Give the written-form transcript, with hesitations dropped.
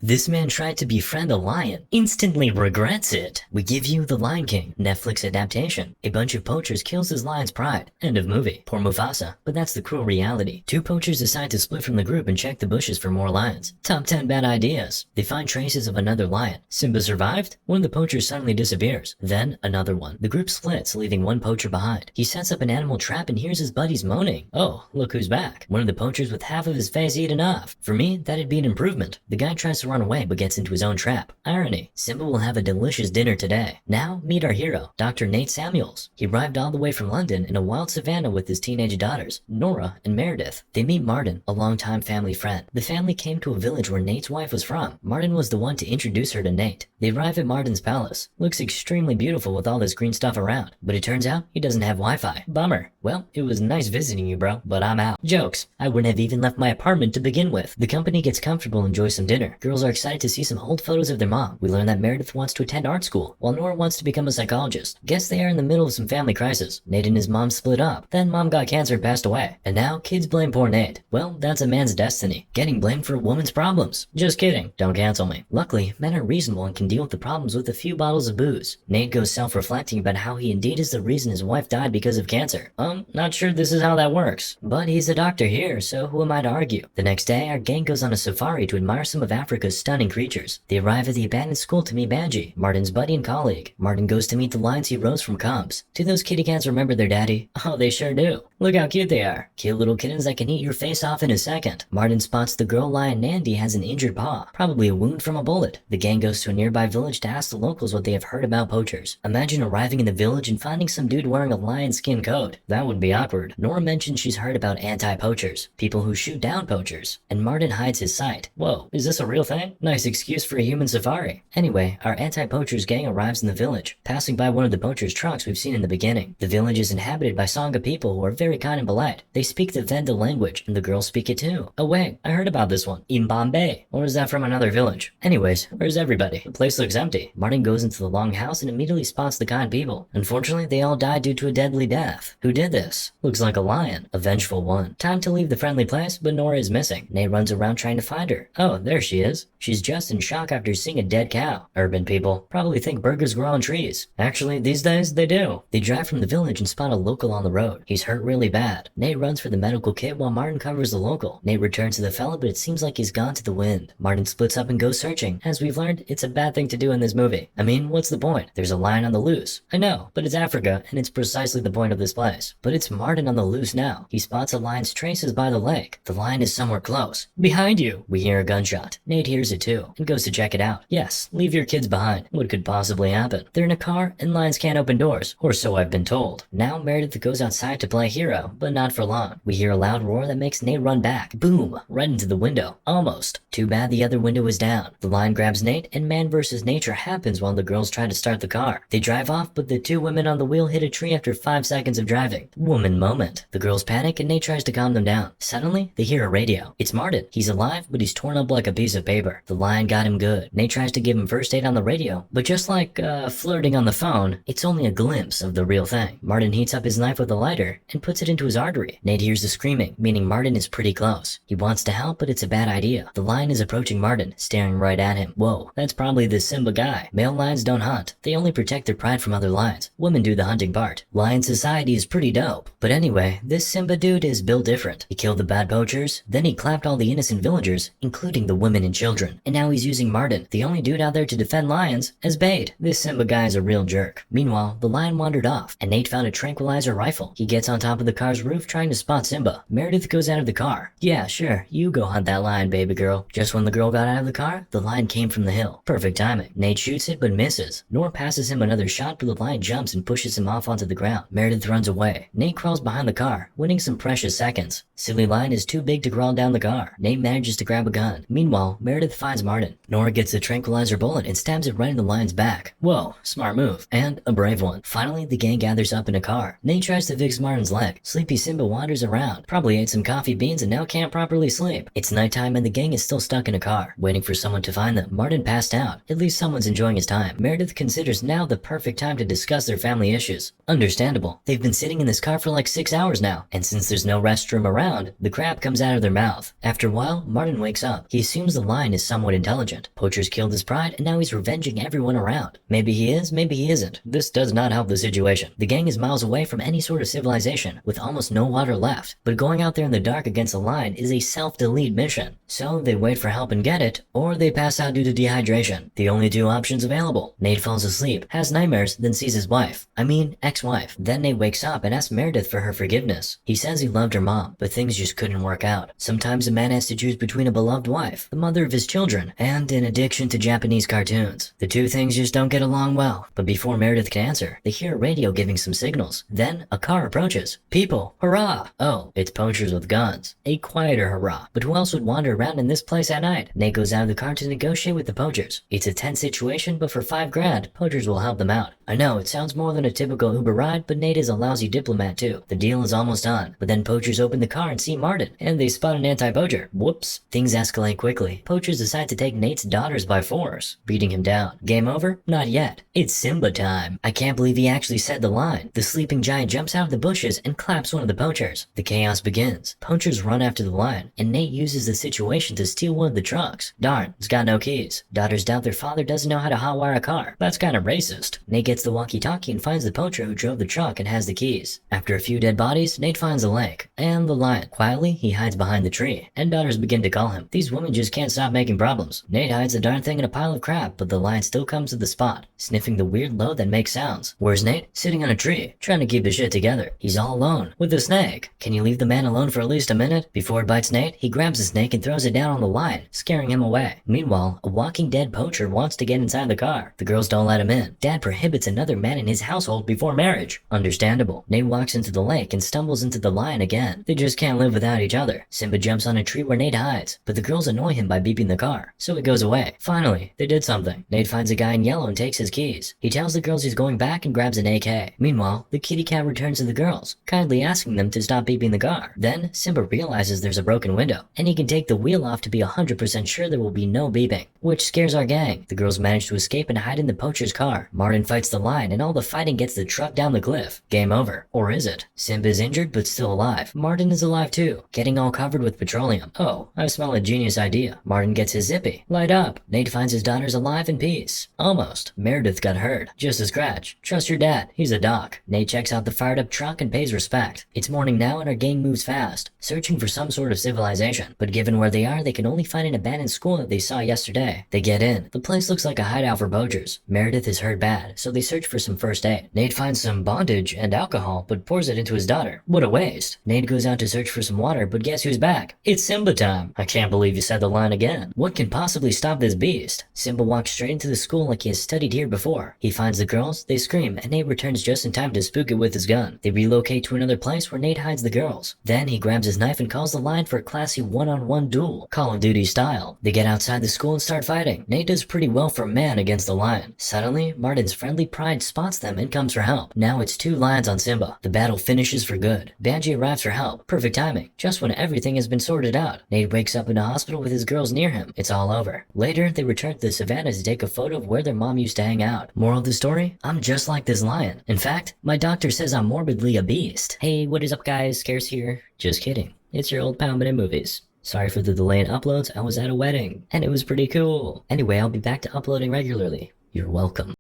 This man tried to befriend a lion, instantly regrets it. We give you The Lion King, Netflix adaptation. A bunch of poachers kills his lion's pride. End of movie. Poor Mufasa. But that's the cruel reality. Two poachers decide to split from the group and check the bushes for more lions. Top 10 bad ideas. They find traces of another lion. Simba survived? One of the poachers suddenly disappears. Then, another one. The group splits, leaving one poacher behind. He sets up an animal trap and hears his buddies moaning. Oh, look who's back. One of the poachers with half of his face eaten off. For me, that'd be an improvement. The guy tries to run away but gets into his own trap. Irony. Simba will have a delicious dinner today. Now, meet our hero, Dr. Nate Samuels. He arrived all the way from London in a wild savannah with his teenage daughters, Nora and Meredith. They meet Martin, a longtime family friend. The family came to a village where Nate's wife was from. Martin was the one to introduce her to Nate. They arrive at Martin's palace. Looks extremely beautiful with all this green stuff around, but it turns out he doesn't have Wi-Fi. Bummer. Well, it was nice visiting you, bro, but I'm out. Jokes. I wouldn't have even left my apartment to begin with. The company gets comfortable and enjoys some dinner. Girls are excited to see some old photos of their mom. We learn that Meredith wants to attend art school, while Nora wants to become a psychologist. Guess they are in the middle of some family crisis. Nate and his mom split up. Then mom got cancer and passed away. And now kids blame poor Nate. Well, that's a man's destiny. Getting blamed for a woman's problems. Just kidding. Don't cancel me. Luckily, men are reasonable and can deal with the problems with a few bottles of booze. Nate goes self-reflecting about how he indeed is the reason his wife died because of cancer. Not sure this is how that works. But he's a doctor here, so who am I to argue? The next day, our gang goes on a safari to admire some of Africa's stunning creatures. They arrive at the abandoned school to meet Banji, Martin's buddy and colleague. Martin goes to meet the lions he rose from cubs. Do those kitty cats remember their daddy? Oh, they sure do. Look how cute they are. Cute little kittens that can eat your face off in a second. Martin spots the girl lion Nandi has an injured paw, probably a wound from a bullet. The gang goes to a nearby village to ask the locals what they have heard about poachers. Imagine arriving in the village and finding some dude wearing a lion skin coat. That would be awkward. Nora mentions she's heard about anti-poachers, people who shoot down poachers, and Martin hides his sight. Whoa, is this a real thing? Nice excuse for a human safari. Anyway, our anti-poachers gang arrives in the village, passing by one of the poachers' trucks we've seen in the beginning. The village is inhabited by Sangha people who are very kind and polite. They speak the Venda language, and the girls speak it too. Oh wait, I heard about this one. In Bombay. Or is that from another village? Anyways, where's everybody? The place looks empty. Martin goes into the long house and immediately spots the kind people. Unfortunately, they all died due to a deadly death. Who did this? Looks like a lion. A vengeful one. Time to leave the friendly place, but Nora is missing. Nate runs around trying to find her. Oh, there she is. She's just in shock after seeing a dead cow. Urban people probably think burgers grow on trees. Actually, these days, they do. They drive from the village and spot a local on the road. He's hurt really bad. Nate runs for the medical kit while Martin covers the local. Nate returns to the fella, but it seems like he's gone to the wind. Martin splits up and goes searching. As we've learned, it's a bad thing to do in this movie. I mean, what's the point? There's a lion on the loose. I know, but it's Africa, and it's precisely the point of this place. But it's Martin on the loose now. He spots a lion's traces by the lake. The lion is somewhere close. Behind you! We hear a gunshot. Nate hears it too, and goes to check it out. Yes, leave your kids behind. What could possibly happen? They're in a car, and lions can't open doors. Or so I've been told. Now Meredith goes outside to play hero, but not for long. We hear a loud roar that makes Nate run back. Boom! Right into the window. Almost. Too bad the other window is down. The lion grabs Nate, and man versus nature happens while the girls try to start the car. They drive off, but the two women on the wheel hit a tree after 5 seconds of driving. Woman moment. The girls panic, and Nate tries to calm them down. Suddenly, they hear a radio. It's Martin. He's alive, but he's torn up like a piece of paper. The lion got him good. Nate tries to give him first aid on the radio, but just like, flirting on the phone, it's only a glimpse of the real thing. Martin heats up his knife with a lighter and puts it into his artery. Nate hears the screaming, meaning Martin is pretty close. He wants to help, but it's a bad idea. The lion is approaching Martin, staring right at him. Whoa, that's probably the Simba guy. Male lions don't hunt. They only protect their pride from other lions. Women do the hunting part. Lion society is pretty dope. But anyway, this Simba dude is built different. He killed the bad poachers, then he clapped all the innocent villagers, including the women and children. And now he's using Martin, the only dude out there to defend lions, as bait. This Simba guy is a real jerk. Meanwhile, the lion wandered off, and Nate found a tranquilizer rifle. He gets on top of the car's roof trying to spot Simba. Meredith goes out of the car. Yeah, sure, you go hunt that lion, baby girl. Just when the girl got out of the car, the lion came from the hill. Perfect timing. Nate shoots it but misses. Nora passes him another shot, but the lion jumps and pushes him off onto the ground. Meredith runs away. Nate crawls behind the car, winning some precious seconds. Silly lion is too big to crawl down the car. Nate manages to grab a gun. Meanwhile, Meredith finds Martin. Nora gets the tranquilizer bullet and stabs it right in the lion's back. Whoa, smart move. And a brave one. Finally, the gang gathers up in a car. Nate tries to fix Martin's leg. Sleepy Simba wanders around. Probably ate some coffee beans and now can't properly sleep. It's nighttime and the gang is still stuck in a car, waiting for someone to find them. Martin passed out. At least someone's enjoying his time. Meredith considers now the perfect time to discuss their family issues. Understandable. They've been sitting in the this car for like 6 hours now, and since there's no restroom around, the crap comes out of their mouth. After a while, Martin wakes up. He assumes the lion is somewhat intelligent. Poacher's killed his pride, and now he's revenging everyone around. Maybe he is, maybe he isn't. This does not help the situation. The gang is miles away from any sort of civilization, with almost no water left. But going out there in the dark against a lion is a self-delete mission. So they wait for help and get it, or they pass out due to dehydration. The only two options available. Nate falls asleep, has nightmares, then sees his wife. Ex-wife. Then Nate wakes up and asks Meredith for her forgiveness. He says he loved her mom, but things just couldn't work out. Sometimes a man has to choose between a beloved wife, the mother of his children, and an addiction to Japanese cartoons. The two things just don't get along well. But before Meredith can answer, they hear a radio giving some signals. Then a car approaches. People, hurrah! Oh, it's poachers with guns. A quieter hurrah. But who else would wander around in this place at night? Nate goes out of the car to negotiate with the poachers. It's a tense situation, but for $5 grand, poachers will help them out. I know, it sounds more than a typical Uber ride, but Nate is a lousy diplomat too. The deal is almost on, but then poachers open the car and see Martin, and they spot an anti-poacher. Whoops. Things escalate quickly. Poachers decide to take Nate's daughters by force, beating him down. Game over? Not yet. It's Simba time. I can't believe he actually said the line. The sleeping giant jumps out of the bushes and claps one of the poachers. The chaos begins. Poachers run after the lion, and Nate uses the situation to steal one of the trucks. Darn, it's got no keys. Daughters doubt their father doesn't know how to hotwire a car. That's kind of racist. Nate gets the walkie-talkie and finds the poacher who drove the truck and has the keys. After a few dead bodies, Nate finds a lake and the lion. Quietly, he hides behind the tree, and daughters begin to call him. These women just can't stop making problems. Nate hides the darn thing in a pile of crap, but the lion still comes to the spot, sniffing the weird load that makes sounds. Where's Nate? Sitting on a tree, trying to keep his shit together. He's all alone, with a snake. Can you leave the man alone for at least a minute? Before it bites Nate, he grabs the snake and throws it down on the lion, scaring him away. Meanwhile, a walking dead poacher wants to get inside the car. The girls don't let him in. Dad prohibits another man in his household before marriage. Understandable. Nate walks into the lake and stumbles into the lion again. They just can't live without each other. Simba jumps on a tree where Nate hides, but the girls annoy him by beeping the car, so he goes away. Finally, they did something. Nate finds a guy in yellow and takes his keys. He tells the girls he's going back and grabs an AK. Meanwhile, the kitty cat returns to the girls, kindly asking them to stop beeping the car. Then, Simba realizes there's a broken window, and he can take the wheel off to be 100% sure there will be no beeping, which scares our gang. The girls manage to escape and hide in the poacher's car. Martin fights the lion, and all the fighting gets the truck down the cliff. Game over. Or is it? Simba is injured but still alive. Martin is alive too, getting all covered with petroleum. Oh, I smell a genius idea. Martin gets his zippy. Light up. Nate finds his daughters alive in peace. Almost. Meredith got hurt. Just a scratch. Trust your dad. He's a doc. Nate checks out the fired up truck and pays respect. It's morning now and our gang moves fast, searching for some sort of civilization. But given where they are, they can only find an abandoned school that they saw yesterday. They get in. The place looks like a hideout for poachers. Meredith is hurt bad, so they search for some first aid. Nate finds some bondage and alcohol, but pours it into his daughter. What a waste. Nate goes out to search for some water, but guess who's back? It's Simba time. I can't believe you said the line again. What can possibly stop this beast? Simba walks straight into the school like he has studied here before. He finds the girls, they scream, and Nate returns just in time to spook it with his gun. They relocate to another place where Nate hides the girls. Then he grabs his knife and calls the line for a classy one-on-one duel, Call of Duty style. They get outside the school and start fighting. Nate does pretty well for a man against the lion. Suddenly, Martin's friendly pride spots them and comes for help. Now it's 2 lions on Simba. The battle finishes for good. Banji arrives for help. Perfect timing, just when everything has been sorted out. Nate wakes up in a hospital with his girls near him. It's all over. Later, they return to the savannah to take a photo of where their mom used to hang out. Moral of the story? I'm just like this lion. In fact, my doctor says I'm morbidly a beast. Hey, what is up guys? Scarce here. Just kidding. It's your old pal in movies. Sorry for the delay in uploads. I was at a wedding, and it was pretty cool. Anyway, I'll be back to uploading regularly. You're welcome.